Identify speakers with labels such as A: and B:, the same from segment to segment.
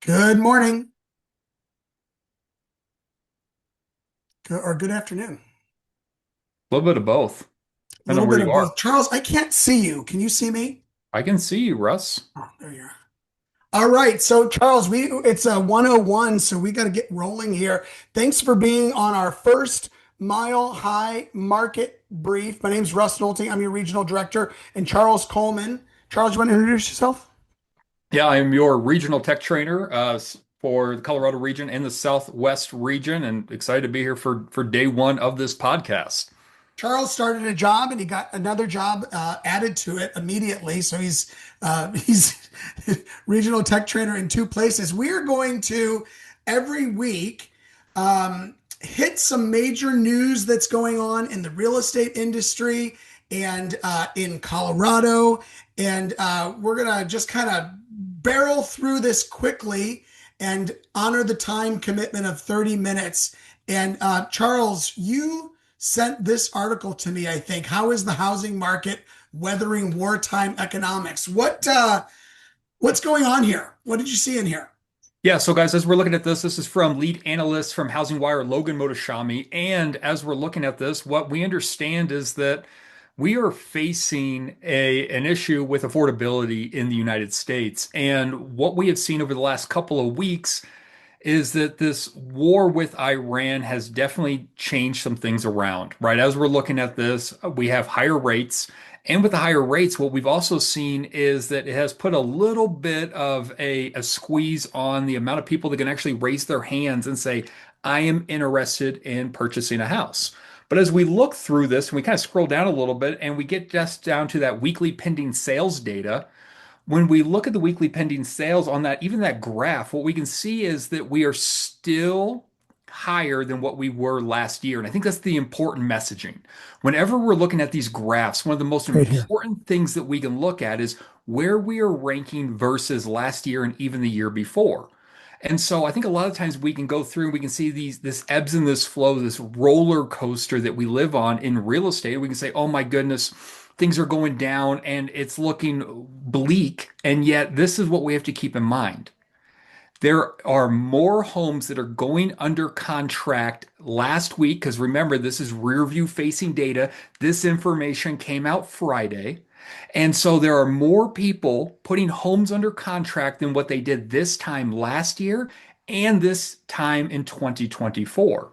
A: Good morning or good afternoon.
B: A little bit of both,
A: A
B: depending
A: little
B: on where
A: bit
B: you
A: of
B: are.
A: both. Charles, I can't see you. Can you see me?
B: I can see you, Russ.
A: Oh, there you are. All right. So, Charles, it's a 101, so we got to get rolling here. Thanks for being on our first Mile High Market Brief. My name's Russ Nolting. I'm your regional director, and Charles Coleman. Charles, you want to introduce yourself?
B: Yeah, I am your regional tech trainer for the Colorado region and the Southwest region, and excited to be here for day one of this podcast.
A: Charles started a job and he got another job added to it immediately. So he's regional tech trainer in two places. We are going to every week hit some major news that's going on in the real estate industry and in Colorado, and we're gonna just kind of barrel through this quickly and honor the time commitment of 30 minutes. And Charles, you sent this article to me, I think. How is the housing market weathering wartime economics? What's going on here? What did you see in here?
B: Yeah, so guys, as we're looking at this, this is from lead analyst from Housing Wire, Logan Motoshami. And as we're looking at this, what we understand is that we are facing an issue with affordability in the United States. And what we have seen over the last couple of weeks is that this war with Iran has definitely changed some things around, right? As we're looking at this, we have higher rates. And with the higher rates, what we've also seen is that it has put a little bit of a squeeze on the amount of people that can actually raise their hands and say, I am interested in purchasing a house. But as we look through this and we kind of scroll down a little bit and we get just down to that weekly pending sales data, when we look at the weekly pending sales on that, even that graph, what we can see is that we are still higher than what we were last year. And I think that's the important messaging. Whenever we're looking at these graphs, one of the most
A: Right here.
B: important things that we can look at is where we are ranking versus last year and even the year before. And so I think a lot of times we can go through and we can see this ebbs and this flow, this roller coaster that we live on in real estate. We can say, oh my goodness, things are going down and it's looking bleak. And yet, this is what we have to keep in mind. There are more homes that are going under contract last week, because remember, this is rear view facing data. This information came out Friday. And so there are more people putting homes under contract than what they did this time last year and this time in 2024.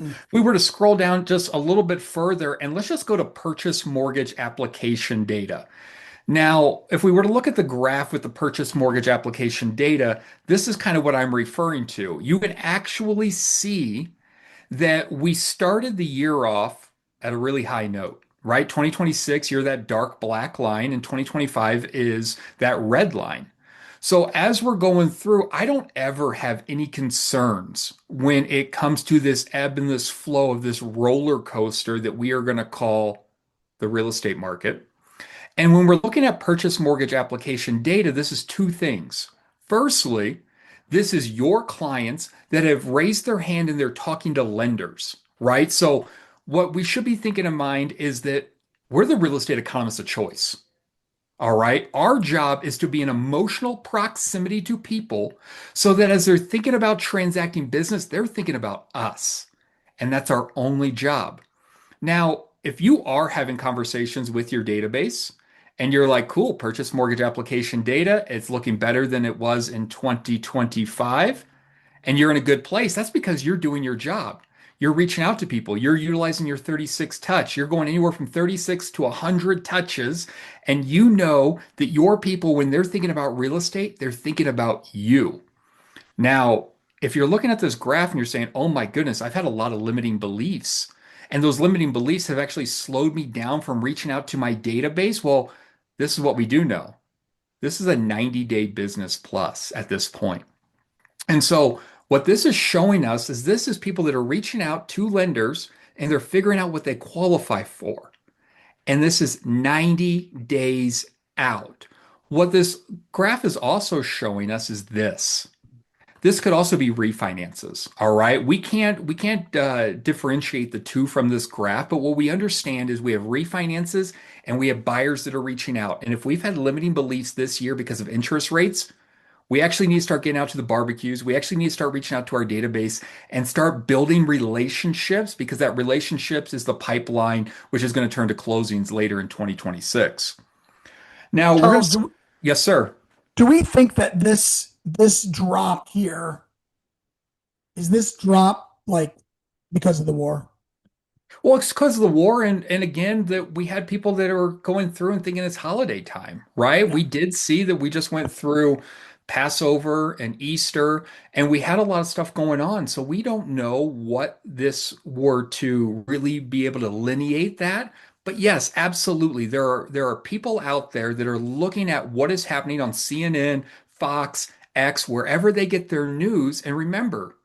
A: Mm.
B: We were to scroll down just a little bit further, and let's just go to purchase mortgage application data. Now, if we were to look at the graph with the purchase mortgage application data, this is kind of what I'm referring to. You can actually see that we started the year off at a really high note, right? 2026, you're that dark black line, and 2025 is that red line. So as we're going through, I don't ever have any concerns when it comes to this ebb and this flow of this roller coaster that we are going to call the real estate market. And when we're looking at purchase mortgage application data, this is two things. Firstly, this is your clients that have raised their hand and they're talking to lenders, right? So, what we should be thinking in mind is that we're the real estate economists of choice. All right. Our job is to be in emotional proximity to people so that as they're thinking about transacting business, they're thinking about us. And that's our only job. Now, if you are having conversations with your database and you're like, cool, purchase mortgage application data, it's looking better than it was in 2025, and you're in a good place, that's because you're doing your job. You're reaching out to people. You're utilizing your 36 touch. You're going anywhere from 36 to 100 touches. And you know that your people, when they're thinking about real estate, they're thinking about you. Now, if you're looking at this graph and you're saying, oh my goodness, I've had a lot of limiting beliefs, and those limiting beliefs have actually slowed me down from reaching out to my database, well, this is what we do know. This is a 90-day business plus at this point. And so, what this is showing us is this is people that are reaching out to lenders and they're figuring out what they qualify for. And this is 90 days out. What this graph is also showing us is this. This could also be refinances. All right. We can't differentiate the two from this graph, but what we understand is we have refinances and we have buyers that are reaching out. And if we've had limiting beliefs this year because of interest rates, We actually need to start getting out to the barbecues. We actually need to start reaching out to our database and start building relationships because that relationships is the pipeline, which is going to turn to closings later in 2026. Now we're going
A: Charles,
B: to, yes, sir.
A: do we think that this drop here is this drop like because of the war?
B: Well, it's because of the war, and again that we had people that are going through and thinking it's holiday time, right?
A: Yeah.
B: We did see that we just went through Passover and Easter, and we had a lot of stuff going on. So we don't know what this were to really be able to lineate that. But yes, absolutely. There are people out there that are looking at what is happening on CNN, Fox, X, wherever they get their news. And remember,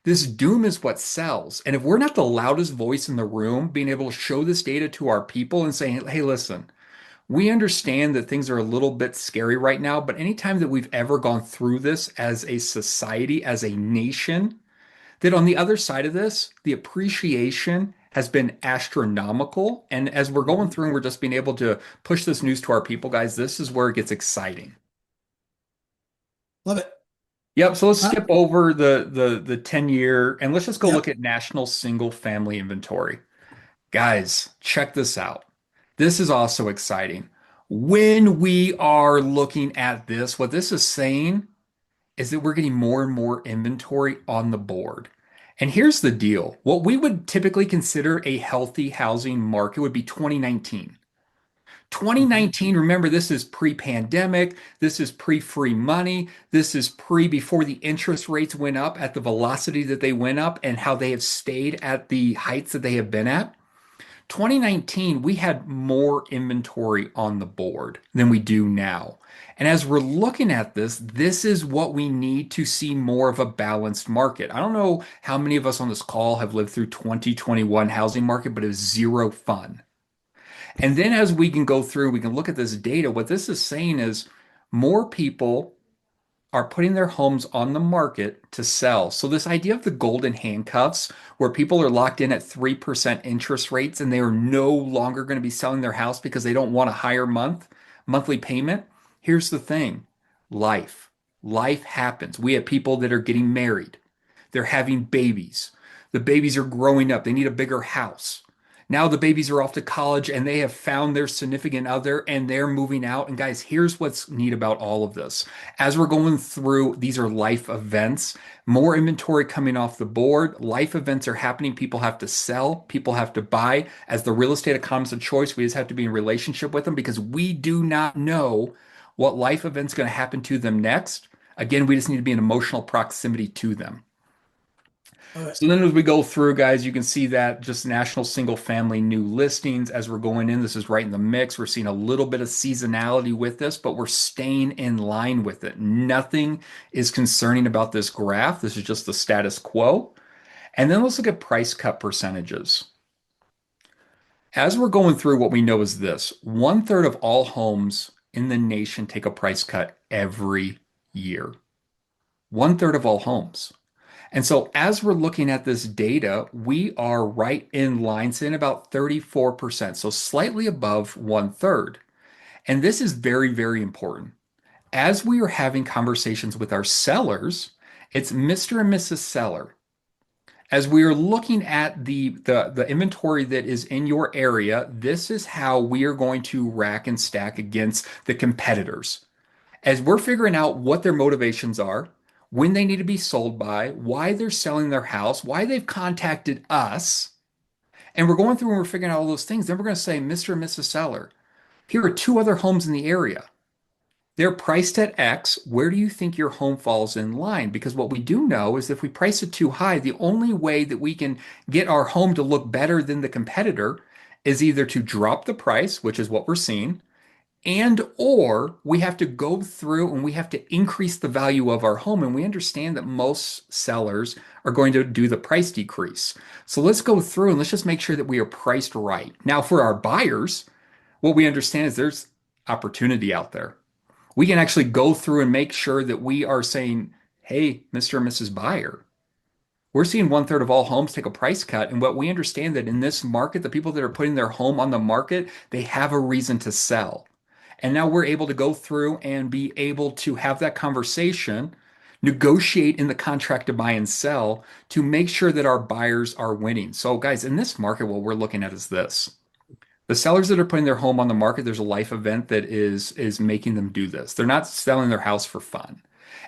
B: this doom is what sells. And if we're not the loudest voice in the room, being able to show this data to our people and saying, hey, listen, we understand that things are a little bit scary right now, but anytime that we've ever gone through this as a society, as a nation, that on the other side of this, the appreciation has been astronomical. And as we're going
A: Mhm.
B: through and we're just being able to push this news to our people, guys, this is where it gets exciting.
A: Love it.
B: Yep, so let's
A: Uh,
B: skip over the 10-year and let's just go look
A: yep.
B: at national single family inventory. Guys, check this out. This is also exciting. When we are looking at this, what this is saying is that we're getting more and more inventory on the board. And here's the deal. What we would typically consider a healthy housing market would be 2019.
A: Mhm.
B: 2019, remember, this is pre-pandemic. This is pre-free money. This is pre before the interest rates went up at the velocity that they went up and how they have stayed at the heights that they have been at. 2019, we had more inventory on the board than we do now. And as we're looking at this, this is what we need to see more of a balanced market. I don't know how many of us on this call have lived through 2021 housing market, but it was zero fun. And then as we can go through, we can look at this data. What this is saying is more people are putting their homes on the market to sell. So this idea of the golden handcuffs, where people are locked in at 3% interest rates and they are no longer going to be selling their house because they don't want a higher monthly payment. Here's the thing. Life. Life happens. We have people that are getting married. They're having babies. The babies are growing up. They need a bigger house. Now the babies are off to college and they have found their significant other and they're moving out. And guys, here's what's neat about all of this. As we're going through, these are life events, more inventory coming off the board. Life events are happening. People have to sell, people have to buy. As the real estate economists of choice, we just have to be in relationship with them because we do not know what life event's going to happen to them next. Again, we just need to be in emotional proximity to them.
A: Love it.
B: So then as we go through, guys, you can see that just national single family new listings as we're going in. This is right in the mix. We're seeing a little bit of seasonality with this, but we're staying in line with it. Nothing is concerning about this graph. This is just the status quo. And then let's look at price cut percentages. As we're going through, what we know is this: one-third of all homes in the nation take a price cut every year. One-third of all homes. And so as we're looking at this data, we are right in line, saying about 34%, so slightly above one-third. And this is very, very important. As we are having conversations with our sellers, it's Mr. and Mrs. Seller. As we are looking at the inventory that is in your area, this is how we are going to rack and stack against the competitors as we're figuring out what their motivations are, when they need to be sold by, why they're selling their house, why they've contacted us, and we're going through and we're figuring out all those things, then we're going to say, Mr. and Mrs. Seller, here are two other homes in the area. They're priced at X. Where do you think your home falls in line? Because what we do know is if we price it too high, the only way that we can get our home to look better than the competitor is either to drop the price, which is what we're seeing, and or we have to go through and we have to increase the value of our home, and we understand that most sellers are going to do the price decrease. So let's go through and let's just make sure that we are priced right. Now for our buyers, what we understand is there's opportunity out there. We can actually go through and make sure that we are saying, hey, Mr. and Mrs. Buyer, we're seeing one-third of all homes take a price cut. And what we understand that in this market, the people that are putting their home on the market, they have a reason to sell. And now we're able to go through and be able to have that conversation, negotiate in the contract to buy and sell to make sure that our buyers are winning. So, guys, in this market, what we're looking at is this. The sellers that are putting their home on the market, there's a life event that is making them do this. They're not selling their house for fun.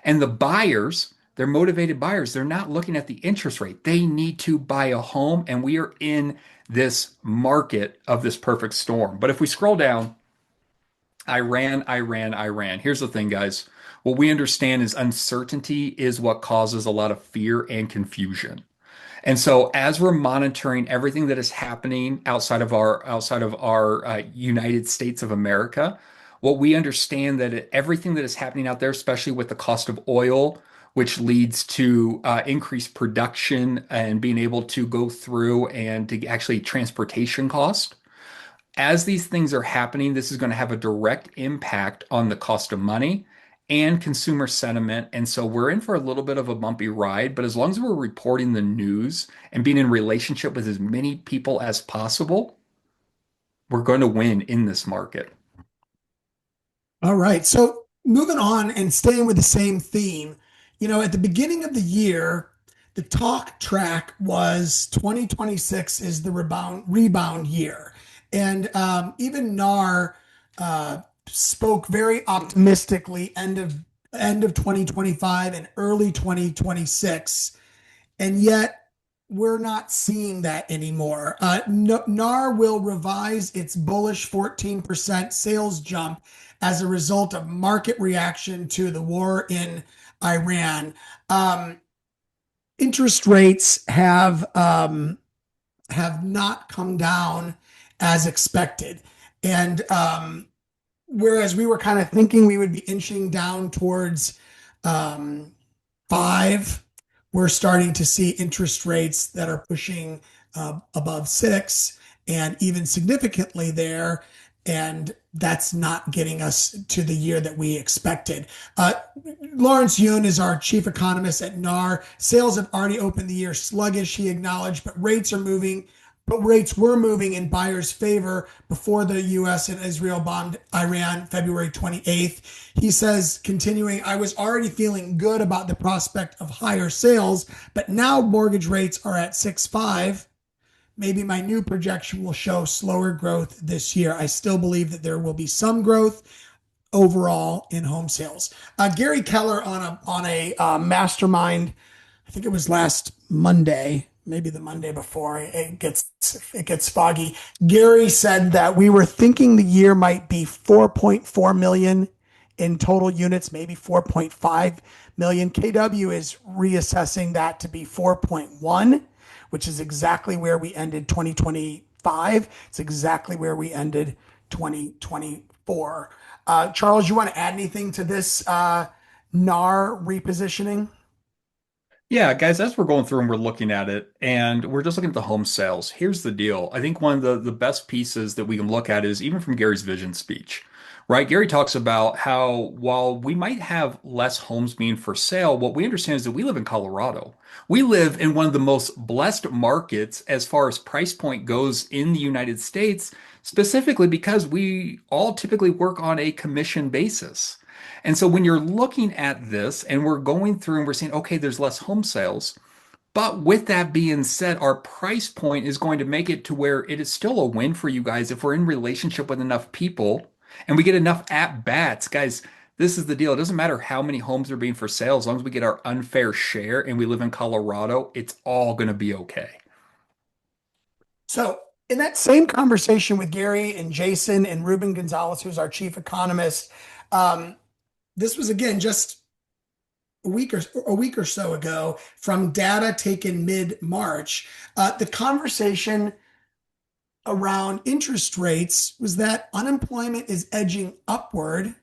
B: And the buyers, they're motivated buyers. They're not looking at the interest rate. They need to buy a home, and we are in this market of this perfect storm. But if we scroll down, Iran. Here's the thing, guys. What we understand is uncertainty is what causes a lot of fear and confusion. And so, as we're monitoring everything that is happening outside of our United States of America, what we understand that everything that is happening out there, especially with the cost of oil, which leads to increased production and being able to go through and to actually transportation cost. As these things are happening, this is going to have a direct impact on the cost of money and consumer sentiment. And so we're in for a little bit of a bumpy ride, but as long as we're reporting the news and being in relationship with as many people as possible, we're going to win in this market.
A: All right. So moving on and staying with the same theme, at the beginning of the year, the talk track was 2026 is the rebound year. And even NAR spoke very optimistically end of 2025 and early 2026. And yet we're not seeing that anymore. NAR will revise its bullish 14% sales jump as a result of market reaction to the war in Iran. Um, Interest rates have not come down as expected, and whereas we were kind of thinking we would be inching down towards um, five, we're starting to see interest rates that are pushing above six and even significantly there. And that's not getting us to the year that we expected. Lawrence Yun is our chief economist at NAR. Sales have already opened the year sluggish, he acknowledged, but rates were moving in buyers' favor before the US and Israel bombed Iran February 28th. He says, continuing, I was already feeling good about the prospect of higher sales, but now mortgage rates are at 6.5. Maybe my new projection will show slower growth this year. I still believe that there will be some growth overall in home sales. Gary Keller on a mastermind, I think it was last Monday, maybe the Monday before. It gets foggy. Gary said that we were thinking the year might be 4.4 million in total units, maybe 4.5 million. KW is reassessing that to be 4.1, which is exactly where we ended 2025. It's exactly where we ended 2024. Charles, you want to add anything to this NAR repositioning?
B: Yeah, guys, as we're going through and we're looking at it, and we're just looking at the home sales, here's the deal. I think one of the best pieces that we can look at is even from Gary's vision speech, right? Gary talks about how while we might have less homes being for sale, what we understand is that we live in Colorado. We live in one of the most blessed markets as far as price point goes in the United States, specifically because we all typically work on a commission basis. And so when you're looking at this and we're going through and we're saying, okay, there's less home sales. But with that being said, our price point is going to make it to where it is still a win for you guys if we're in relationship with enough people and we get enough at bats. Guys, this is the deal. It doesn't matter how many homes are being for sale. As long as we get our unfair share and we live in Colorado, it's all going to be okay.
A: So, in that same conversation with Gary and Jason and Ruben Gonzalez, who's our chief economist, um, this was again just a week or so ago from data taken mid-March. The conversation around interest rates was that unemployment is edging upward,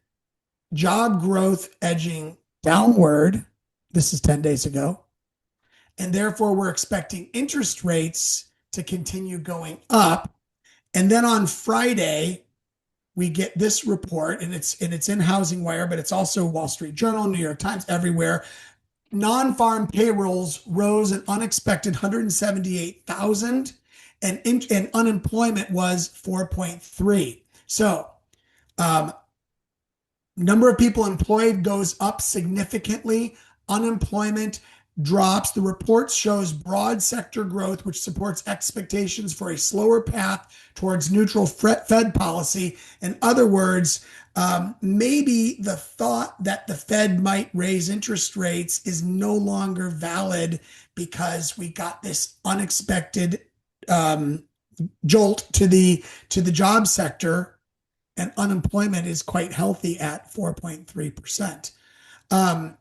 A: job growth edging downward. This is 10 days ago. And therefore, we're expecting interest rates to continue going up. And then on Friday, we get this report, and it's in Housing Wire, but it's also Wall Street Journal, New York Times, everywhere. Non-farm payrolls rose an unexpected 178,000, and unemployment was 4.3. So Number of people employed goes up significantly. Unemployment drops. The report shows broad sector growth, which supports expectations for a slower path towards neutral Fed policy. In other words, maybe the thought that the Fed might raise interest rates is no longer valid because we got this unexpected um, jolt to the job sector, and unemployment is quite healthy at 4.3%. Um,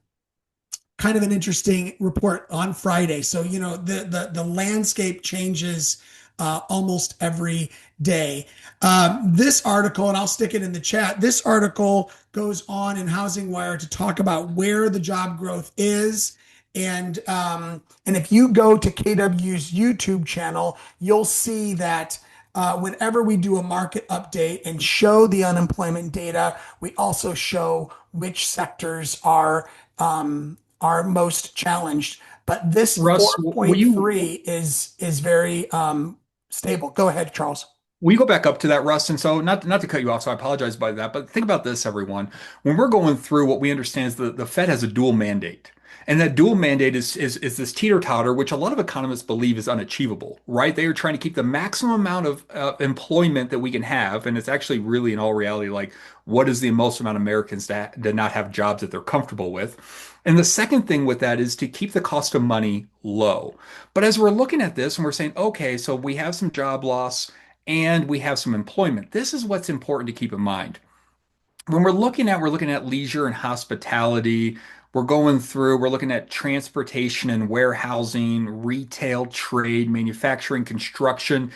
A: Kind of an interesting report on Friday. So, the landscape changes almost every day. This article, and I'll stick it in the chat, this article goes on in Housing Wire to talk about where the job growth is. And if you go to KW's YouTube channel, you'll see that whenever we do a market update and show the unemployment data, we also show which sectors are most challenged. But this
B: Russ,
A: is very stable. Go ahead, Charles.
B: will you go back up to that, Russ? And so, not to cut you off, so I apologize by that. But think about this, everyone. When we're going through what we understand is the Fed has a dual mandate. And that dual mandate is this teeter-totter, which a lot of economists believe is unachievable, right? They are trying to keep the maximum amount of employment that we can have. And it's actually really, in all reality, like what is the most amount of Americans that not have jobs that they're comfortable with? And the second thing with that is to keep the cost of money low. But as we're looking at this and we're saying, okay, so we have some job loss and we have some employment. This is what's important to keep in mind. When we're looking at leisure and hospitality. We're looking at transportation and warehousing, retail, trade, manufacturing, construction.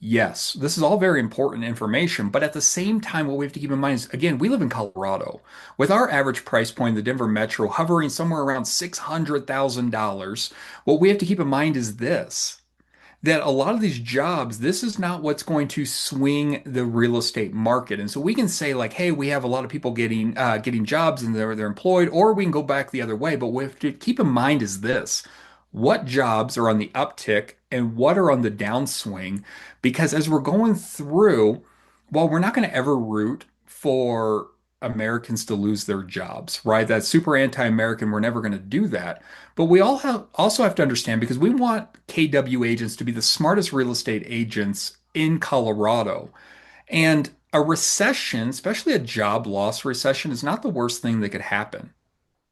B: Yes, this is all very important information, but at the same time, what we have to keep in mind is, again, we live in Colorado. With our average price point in the Denver metro hovering somewhere around $600,000, what we have to keep in mind is this, that a lot of these jobs, this is not what's going to swing the real estate market. And so we can say like, hey, we have a lot of people getting jobs and they're employed, or we can go back the other way. But what we have to keep in mind is this: what jobs are on the uptick and what are on the downswing? Because as we're going through, while we're not going to ever root for Americans to lose their jobs, right? That's super anti-American. We're never going to do that. But we also have to understand, because we want KW agents to be the smartest real estate agents in Colorado. And a recession, especially a job loss recession, is not the worst thing that could happen,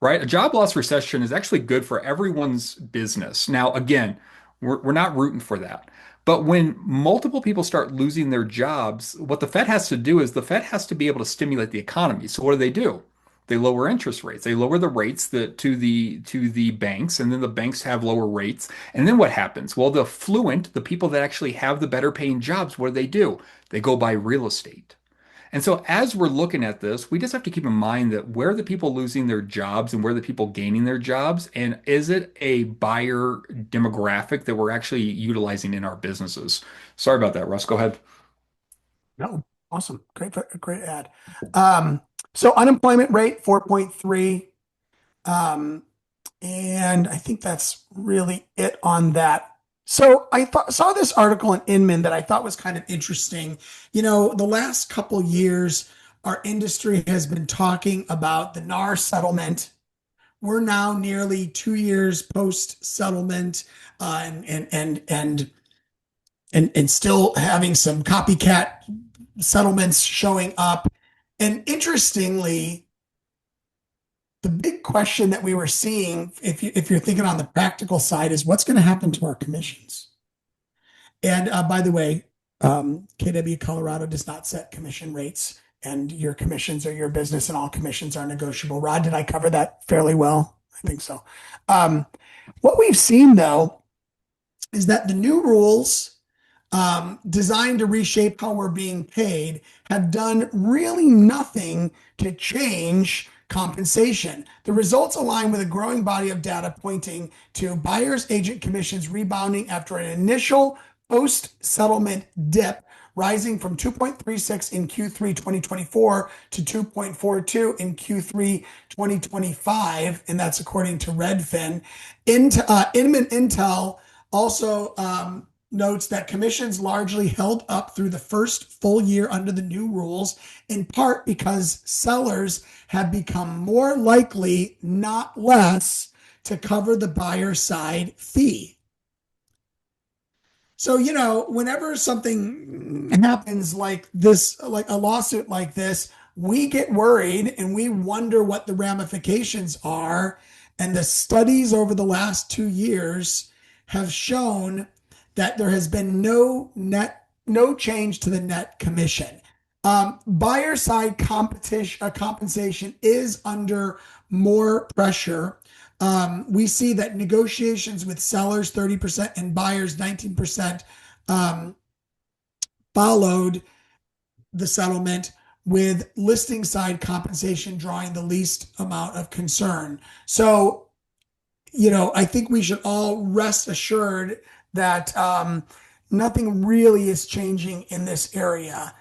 B: right? A job loss recession is actually good for everyone's business. Now, again, we're not rooting for that. But when multiple people start losing their jobs, what the Fed has to do is the Fed has to be able to stimulate the economy. So what do? They lower interest rates. They lower the rates to the banks, and then the banks have lower rates. And then what happens? Well, the affluent, the people that actually have the better paying jobs, what do? They go buy real estate. And so, as we're looking at this, we just have to keep in mind that where are the people losing their jobs and where are the people gaining their jobs? And is it a buyer demographic that we're actually utilizing in our businesses? Sorry about that, Russ. Go ahead.
A: No, awesome. Great ad. Um, so unemployment rate 4.3. Um, and I think that's really it on that. So saw this article in Inman that I thought was kind of interesting. The last couple years, our industry has been talking about the NAR settlement. We're now nearly 2 years post settlement, and still having some copycat settlements showing up. And interestingly, the big question that we were seeing, if you're thinking on the practical side, is what's going to happen to our commissions. And by the way, KW Colorado does not set commission rates, and your commissions are your business, and all commissions are negotiable. Rod, did I cover that fairly well? I think so. What we've seen though is that the new rules, designed to reshape how we're being paid, have done really nothing to change compensation. The results align with a growing body of data pointing to buyer's agent commissions rebounding after an initial post-settlement dip, rising from 2.36 in Q3 2024 to 2.42 in Q3 2025, and that's according to Redfin. Inman Intel also notes that commissions largely held up through the first full year under the new rules, in part because sellers have become more likely, not less, to cover the buyer side fee. So, whenever something happens like this, like a lawsuit like this, we get worried and we wonder what the ramifications are. And the studies over the last 2 years have shown that there has been no change to the net commission. Buyer side compensation is under more pressure. We see that negotiations with sellers 30% and buyers 19% um, followed the settlement, with listing side compensation drawing the least amount of concern. So, I think we should all rest assured that nothing really is changing in this area.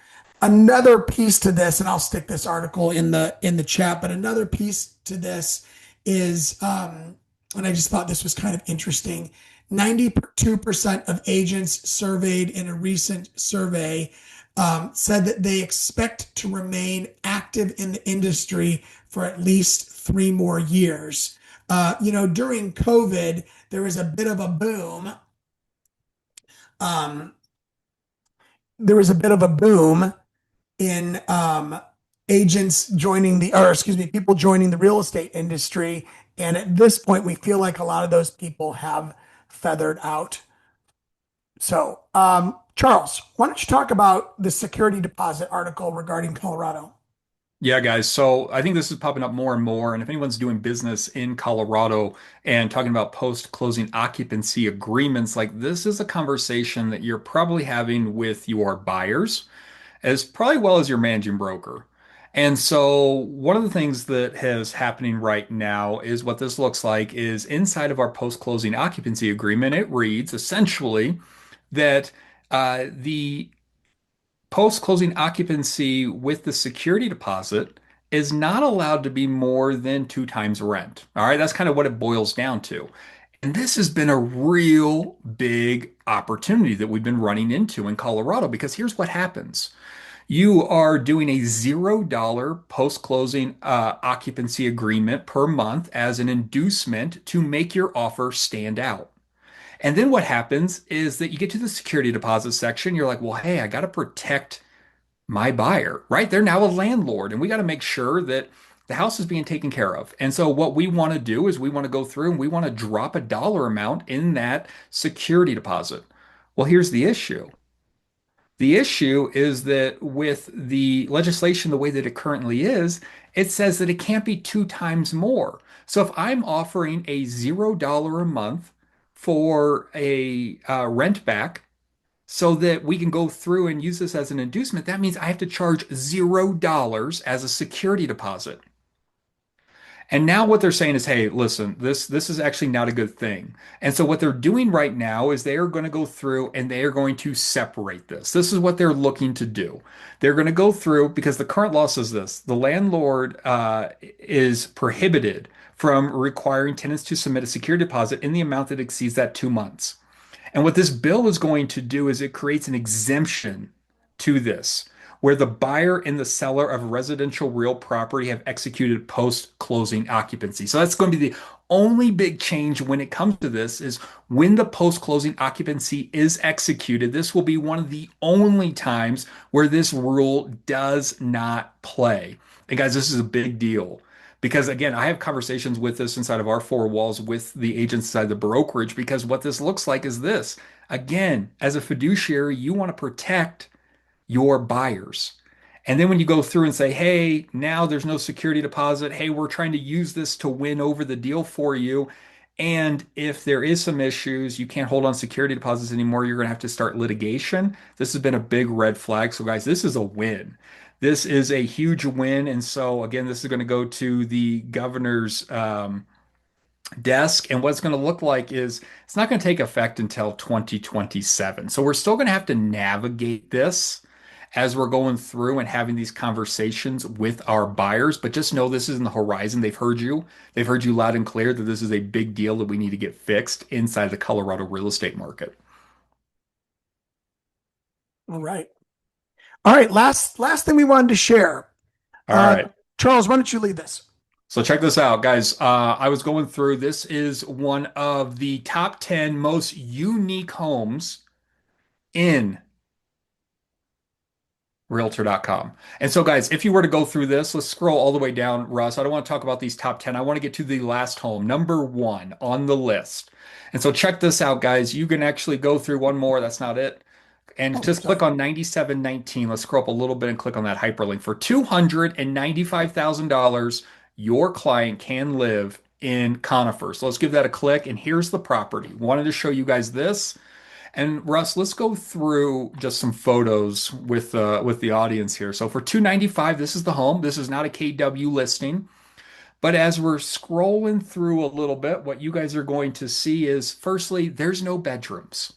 A: Another piece to this, and I'll stick this article in the chat, but another piece to this is, and I just thought this was kind of interesting. 92% of agents surveyed in a recent survey said that they expect to remain active in the industry for at least 3 more years. During COVID, there was a bit of a boom. Um, there was a bit of a boom in agents joining or excuse me, people joining the real estate industry. And at this point, we feel like a lot of those people have feathered out. So, Charles, why don't you talk about the security deposit article regarding Colorado?
B: Yeah, guys. So I think this is popping up more and more. And if anyone's doing business in Colorado and talking about post-closing occupancy agreements, like this is a conversation that you're probably having with your buyers as probably well as your managing broker. And so one of the things that is happening right now is what this looks like is inside of our post-closing occupancy agreement, it reads essentially that the post-closing occupancy with the security deposit is not allowed to be more than 2 times rent. All right, that's kind of what it boils down to. And this has been a real big opportunity that we've been running into in Colorado because here's what happens. You are doing a $0 post-closing occupancy agreement per month as an inducement to make your offer stand out. And then what happens is that you get to the security deposit section. You're like, well, hey, I got to protect my buyer, right? They're now a landlord, and we got to make sure that the house is being taken care of. And so, what we want to do is we want to go through and we want to drop a dollar amount in that security deposit. Well, here's the issue. The issue is that with the legislation, the way that it currently is, it says that it can't be 2 times more. So if I'm offering a $0 a month for a rent back, so that we can go through and use this as an inducement, that means I have to charge $0 as a security deposit. And now what they're saying is, hey, listen, this is actually not a good thing. And so what they're doing right now is they are going to go through and they are going to separate this. This is what they're looking to do. They're going to go through because the current law says this: the landlord is prohibited from requiring tenants to submit a security deposit in the amount that exceeds that 2 months. And what this bill is going to do is it creates an exemption to this, where the buyer and the seller of residential real property have executed post-closing occupancy. So that's going to be the only big change when it comes to this is when the post-closing occupancy is executed. This will be one of the only times where this rule does not play. And guys, this is a big deal. Because again, I have conversations with this inside of our four walls with the agents inside the brokerage because what this looks like is this. Again, as a fiduciary, you want to protect your buyers. And then when you go through and say, hey, now there's no security deposit. Hey, we're trying to use this to win over the deal for you. And if there is some issues, you can't hold on security deposits anymore. You're going to have to start litigation. This has been a big red flag. So, guys, this is a win. This is a huge win. And so, again, this is going to go to the governor's desk. And what it's going to look like is it's not going to take effect until 2027. So we're still going to have to navigate this as we're going through and having these conversations with our buyers. But just know this is in the horizon. They've heard you. They've heard you loud and clear that this is a big deal that we need to get fixed inside the Colorado real estate market.
A: All right. All right. Last thing we wanted to share.
B: All
A: Uh,
B: right.
A: Charles, why don't you lead this?
B: So check this out, guys. I was going through, this is one of the top 10 most unique homes in Realtor.com. And so, guys, if you were to go through this, let's scroll all the way down, Russ. I don't want to talk about these top 10. I want to get to the last home, number one on the list. And so, check this out, guys. You can actually go through one more. That's not it. And
A: Oh,
B: just click
A: sorry.
B: on 9719. Let's scroll up a little bit and click on that hyperlink. For $295,000, your client can live in Conifer. So let's give that a click. And here's the property. Wanted to show you guys this. And Russ, let's go through just some photos with the audience here. So for 295, this is the home. This is not a KW listing. But as we're scrolling through a little bit, what you guys are going to see is firstly, there's no bedrooms.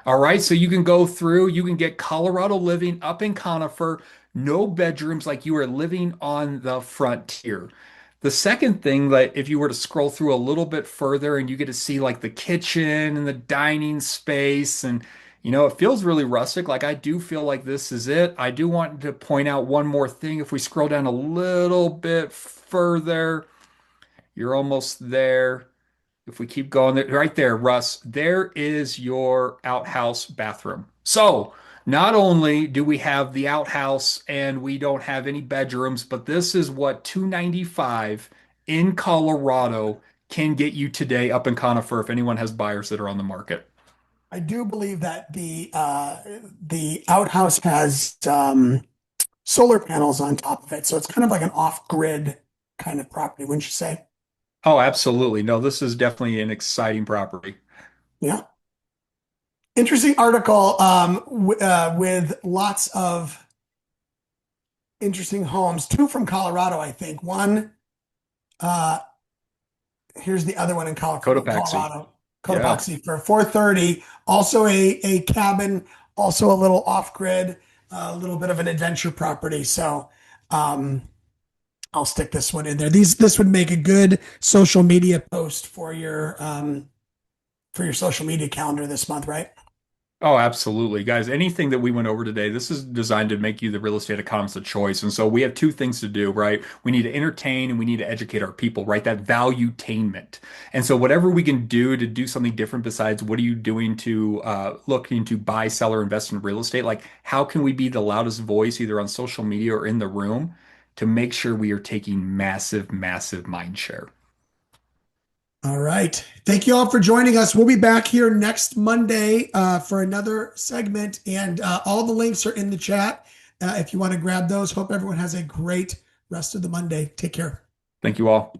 B: All right, so you can go through, you can get Colorado living up in Conifer, no bedrooms like you are living on the frontier. The second thing, that if you were to scroll through a little bit further and you get to see like the kitchen and the dining space, and it feels really rustic. Like I do feel like this is it. I do want to point out one more thing. If we scroll down a little bit further, you're almost there. If we keep going there, right there, Russ, there is your outhouse bathroom. So not only do we have the outhouse and we don't have any bedrooms, but this is what 295 in Colorado can get you today up in Conifer if anyone has buyers that are on the market.
A: I do believe that the outhouse has solar panels on top of it, so it's kind of like an off-grid kind of property, wouldn't you say?
B: Oh, absolutely. No, this is definitely an exciting property.
A: Yeah. Interesting article with lots of interesting homes. Two from Colorado, I think. One, uh, here's the other one in
B: Cotopaxi.
A: Colorado,
B: Yeah.
A: Cotopaxi for 430. Also a cabin, also a little off grid, a little bit of an adventure property. So um, I'll stick this one in there. This would make a good social media post for your social media calendar this month, right?
B: Oh, absolutely. Guys, anything that we went over today, this is designed to make you the real estate economist of choice. And so we have two things to do, right? We need to entertain and we need to educate our people, right? That valuetainment. And so whatever we can do to do something different besides what are you doing to looking to buy, sell, or invest in real estate? Like how can we be the loudest voice either on social media or in the room to make sure we are taking massive, massive mind share?
A: All right. Thank you all for joining us. We'll be back here next Monday for another segment, and all the links are in the chat if you want to grab those. Hope everyone has a great rest of the Monday. Take care.
B: Thank you all.